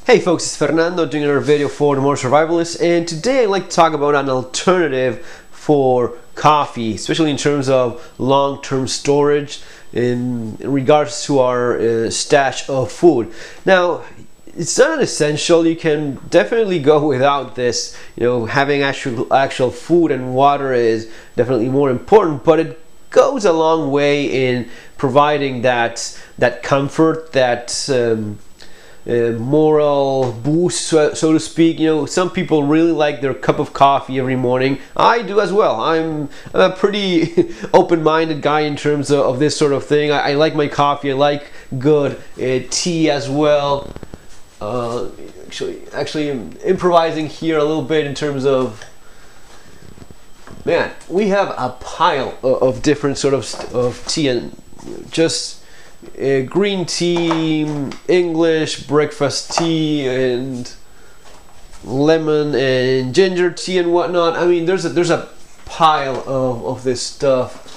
Hey folks, it's Fernando doing another video for the More Survivalists, and today I'd like to talk about an alternative for coffee, especially in terms of long-term storage in regards to our stash of food. Now, it's not essential. You can definitely go without this. You know, having actual food and water is definitely more important, but it goes a long way in providing that comfort, that moral boost, so to speak. You know, some people really like their cup of coffee every morning. I do as well. I'm a pretty open-minded guy in terms of this sort of thing. I like my coffee. I like good tea as well. Actually, I'm improvising here a little bit in terms of, man, we have a pile of different sort of tea, and just green tea, English breakfast tea, and lemon and ginger tea and whatnot. I mean, there's a pile of this stuff.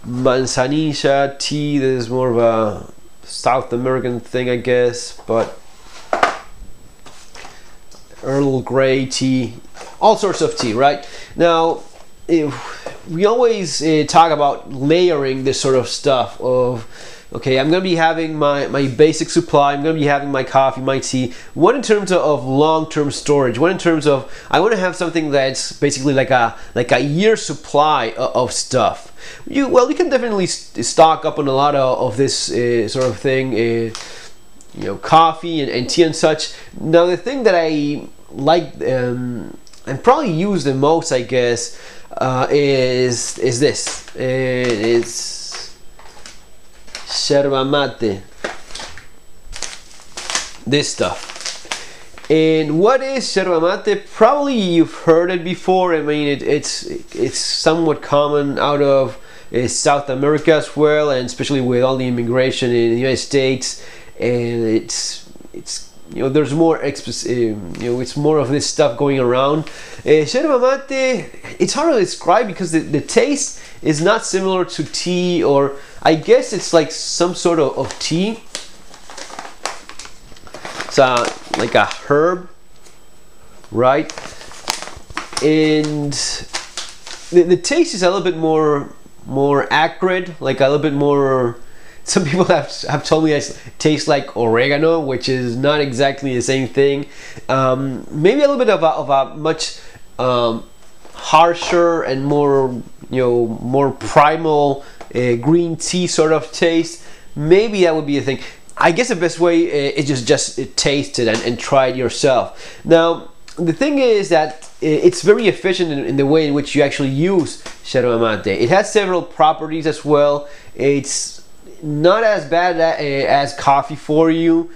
Manzanilla tea, this is more of a South American thing, I guess, but Earl Grey tea, all sorts of tea, right? Now, we always talk about layering this sort of stuff of, okay, I'm going to be having my basic supply, I'm going to be having my coffee, my tea. What in terms of long-term storage? What in terms of, I want to have something that's basically like a year's supply of stuff. You can definitely stock up on a lot of this sort of thing, you know, coffee and tea and such. Now, the thing that I like and probably use the most, I guess, is this. It's yerba mate. This stuff. And what is yerba mate? Probably you've heard it before. I mean, it's somewhat common out of South America as well, and especially with all the immigration in the United States. And it's you know, there's more you know, it's more of this stuff going around. Yerba mate, it's hard to describe because the taste is not similar to tea, or I guess it's like some sort of tea. It's like a herb, right? And the taste is a little bit more acrid, like a little bit more. Some people have told me it tastes like oregano, which is not exactly the same thing. Maybe a little bit of a much harsher and more, you know, more primal green tea sort of taste. Maybe that would be a thing. I guess the best way is just taste it and try it yourself. Now, the thing is that it's very efficient in the way in which you actually use yerba mate. It has several properties as well. It's not as bad as coffee for you.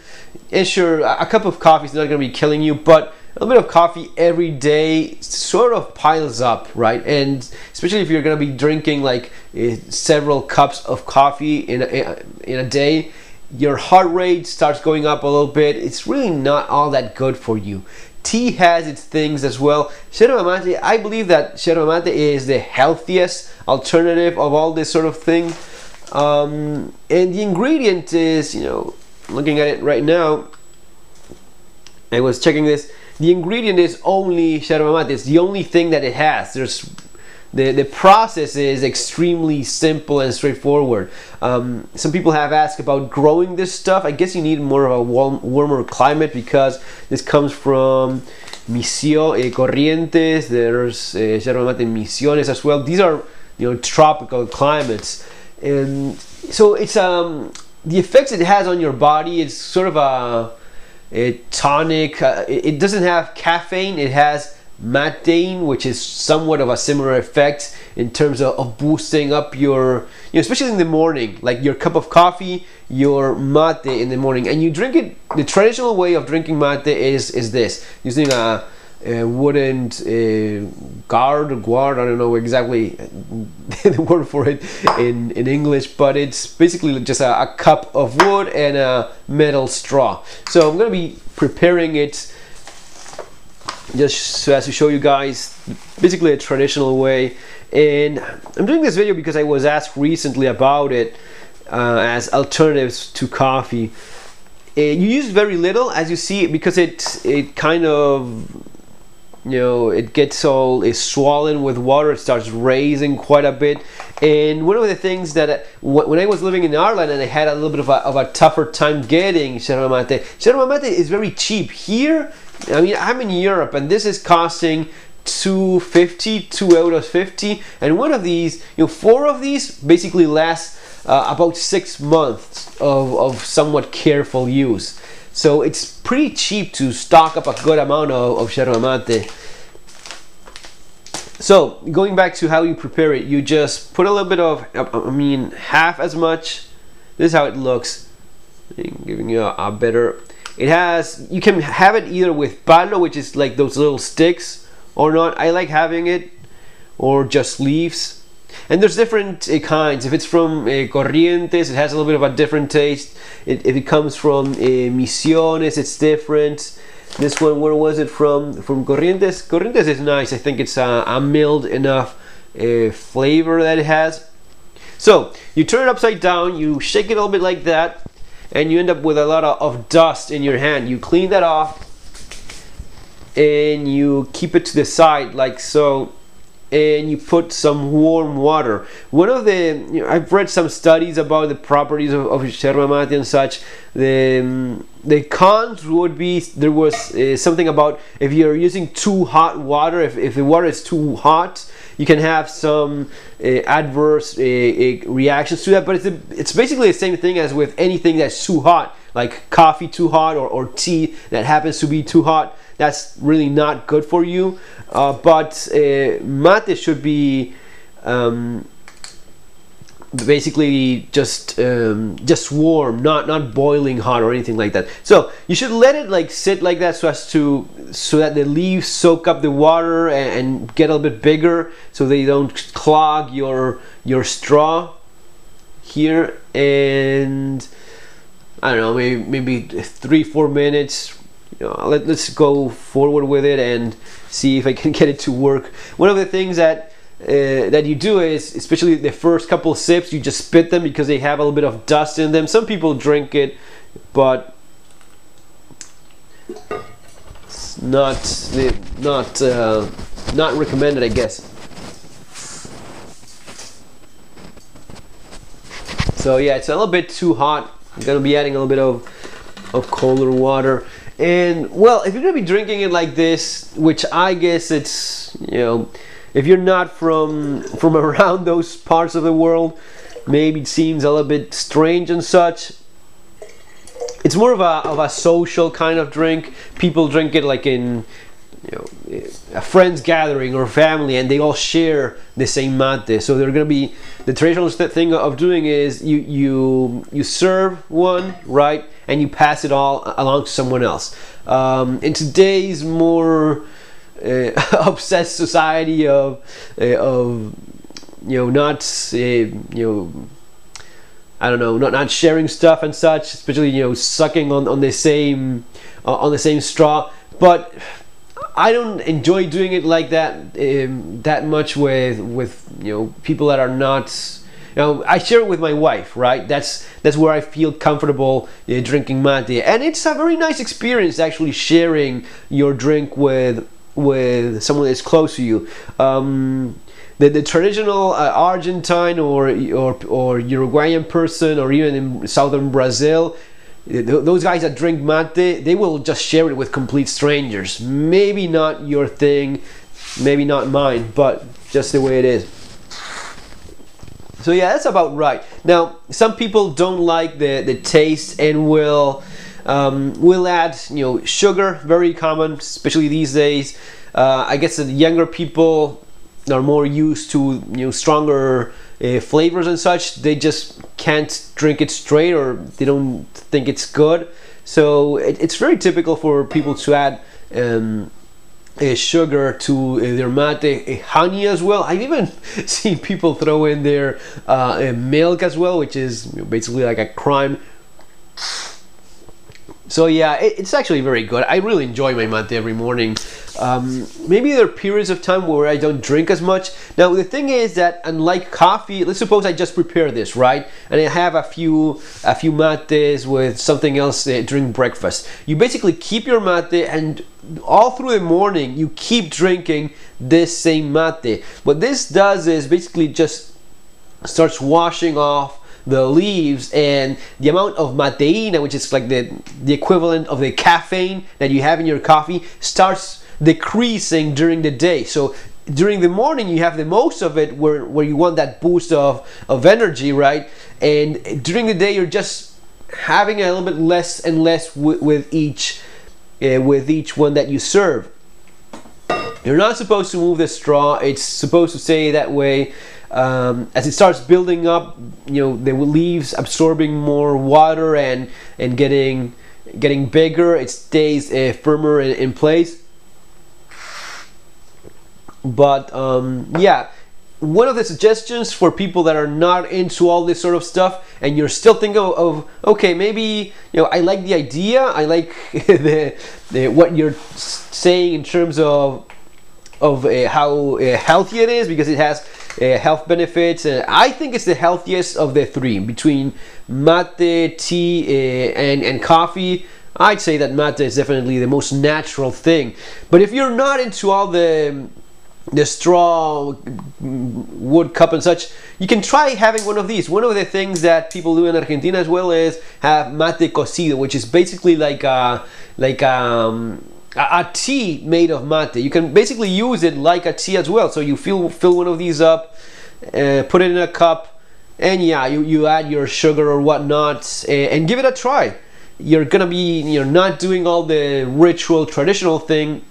And sure, a cup of coffee is not going to be killing you, but a little bit of coffee every day sort of piles up, right? And especially if you're going to be drinking like several cups of coffee in a day, your heart rate starts going up a little bit. It's really not all that good for you. Tea has its things as well. Yerba mate, I believe that yerba mate is the healthiest alternative of all this sort of thing. And the ingredient is, you know, looking at it right now, I was checking this, the ingredient is only yerba mate. It's the only thing that it has. There's the process is extremely simple and straightforward. Some people have asked about growing this stuff. I guess you need more of a warmer climate because this comes from Corrientes. There's yerba mate in Misiones as well. These are, you know, tropical climates. And so it's the effects it has on your body. It's sort of a tonic. It doesn't have caffeine. It has matein, which is somewhat of a similar effect in terms of boosting up your, you know, especially in the morning, like your cup of coffee, your mate in the morning, and you drink it. The traditional way of drinking mate is this, using a wooden gourd, I don't know exactly the word for it in English, but it's basically just a cup of wood and a metal straw. So I'm going to be preparing it just so as to show you guys basically a traditional way. And I'm doing this video because I was asked recently about it as alternatives to coffee. You use very little, as you see, because it kind of, it gets all swollen with water. It starts raising quite a bit. And one of the things that when I was living in Ireland and I had a little bit of a tougher time getting yerba mate is very cheap. Here, I mean, I'm in Europe and this is costing €2.50, and one of these, 4 of these basically last about 6 months of somewhat careful use. So it's pretty cheap to stock up a good amount of yerba mate. So going back to how you prepare it, you just put a little bit of, half as much. This is how it looks. I'm giving you a better. It has, you can have it either with palo, which is like those little sticks, or not. I like having it, or just leaves. And there's different kinds. If it's from Corrientes, it has a little bit of a different taste. If it comes from Misiones, it's different. This one, where was it from? From Corrientes. Corrientes is nice. I think it's a mild enough flavor that it has. So you turn it upside down, you shake it a little bit like that, and you end up with a lot of dust in your hand. You clean that off, and you keep it to the side like so. And you put some warm water. One of the, I've read some studies about the properties of yerba mate and such. The cons would be, there was something about if you're using too hot water, if the water is too hot, you can have some adverse reactions to that. But it's basically the same thing as with anything that's too hot, like coffee too hot or tea that happens to be too hot. That's really not good for you. But mate should be basically just warm, not boiling hot or anything like that. So you should let it like sit like that so that the leaves soak up the water and get a little bit bigger, so they don't clog your straw here. And I don't know, maybe 3-4 minutes. Let's go forward with it and see if I can get it to work. One of the things that you do is, especially the first couple sips, you just spit them because they have a little bit of dust in them. Some people drink it, but it's not recommended, I guess. So yeah, it's a little bit too hot. I'm gonna be adding a little bit of colder water. And well, if you're gonna be drinking it like this, which I guess it's, if you're not from around those parts of the world, maybe it seems a little bit strange and such. It's more of a social kind of drink. People drink it like in a friend's gathering or family, and they all share the same mate. So they're gonna be, the traditional thing of doing is you serve one, right, and you pass it all along to someone else. In today's more obsessed society of not I don't know, not sharing stuff and such, especially sucking on the same straw. But I don't enjoy doing it like that that much with people that are not. I share it with my wife, right? That's where I feel comfortable drinking mate, and it's a very nice experience actually sharing your drink with someone that's close to you. The traditional Argentine or Uruguayan person, or even in southern Brazil, those guys that drink mate, they will just share it with complete strangers. Maybe not your thing, maybe not mine, but just the way it is. So yeah, that's about right. Now, some people don't like the taste and will add sugar. Very common, especially these days. I guess the younger people are more used to stronger flavors and such. They just can't drink it straight, or they don't think it's good. So it's very typical for people to add sugar to their mate, honey as well. I've even seen people throw in their milk as well, which is basically like a crime. So yeah, it's actually very good. I really enjoy my mate every morning. Maybe there are periods of time where I don't drink as much. Now the thing is that unlike coffee, let's suppose I just prepare this, right? And I have a few mates with something else during breakfast. You basically keep your mate, and all through the morning you keep drinking this same mate. What this does is basically just starts washing off the leaves, and the amount of mateína, which is like the equivalent of the caffeine that you have in your coffee, starts decreasing during the day. So during the morning you have the most of it where you want that boost of energy, right? And during the day you're just having a little bit less and less with each one that you serve. You're not supposed to move the straw. It's supposed to stay that way. As it starts building up, the leaves absorbing more water and getting bigger, it stays firmer in place. But yeah, one of the suggestions for people that are not into all this sort of stuff and you're still thinking of okay, maybe I like the idea, I like what you're saying in terms of how healthy it is, because it has health benefits. I think it's the healthiest of the three between mate, tea, and coffee. I'd say that mate is definitely the most natural thing. But if you're not into all the straw, wood cup and such, you can try having one of these. One of the things that people do in Argentina as well is have mate cocido, which is basically like a tea made of mate. You can basically use it like a tea as well. So you fill one of these up, put it in a cup, and yeah, you add your sugar or whatnot, and give it a try. You're not doing all the ritual traditional thing,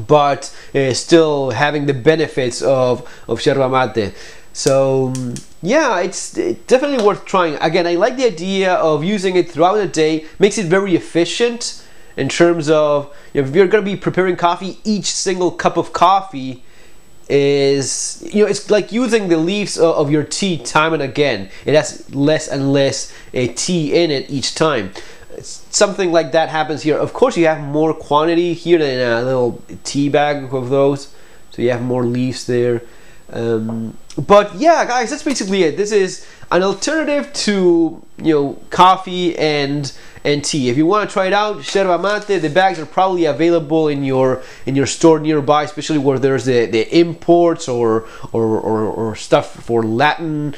but still having the benefits of yerba mate. So yeah, it's definitely worth trying. Again, I like the idea of using it throughout the day. Makes it very efficient in terms of, if you're going to be preparing coffee, each single cup of coffee is, it's like using the leaves of your tea time and again. It has less and less tea in it each time. Something like that happens here. Of course, you have more quantity here than a little tea bag of those, so you have more leaves there. But yeah, guys, that's basically it. This is an alternative to coffee and tea. If you want to try it out, yerba mate. The bags are probably available in your store nearby, especially where there's the imports or stuff for Latin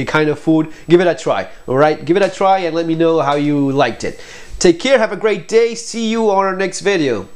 kind of food. Give it a try. All right, give it a try and let me know how you liked it. Take care. Have a great day. See you on our next video.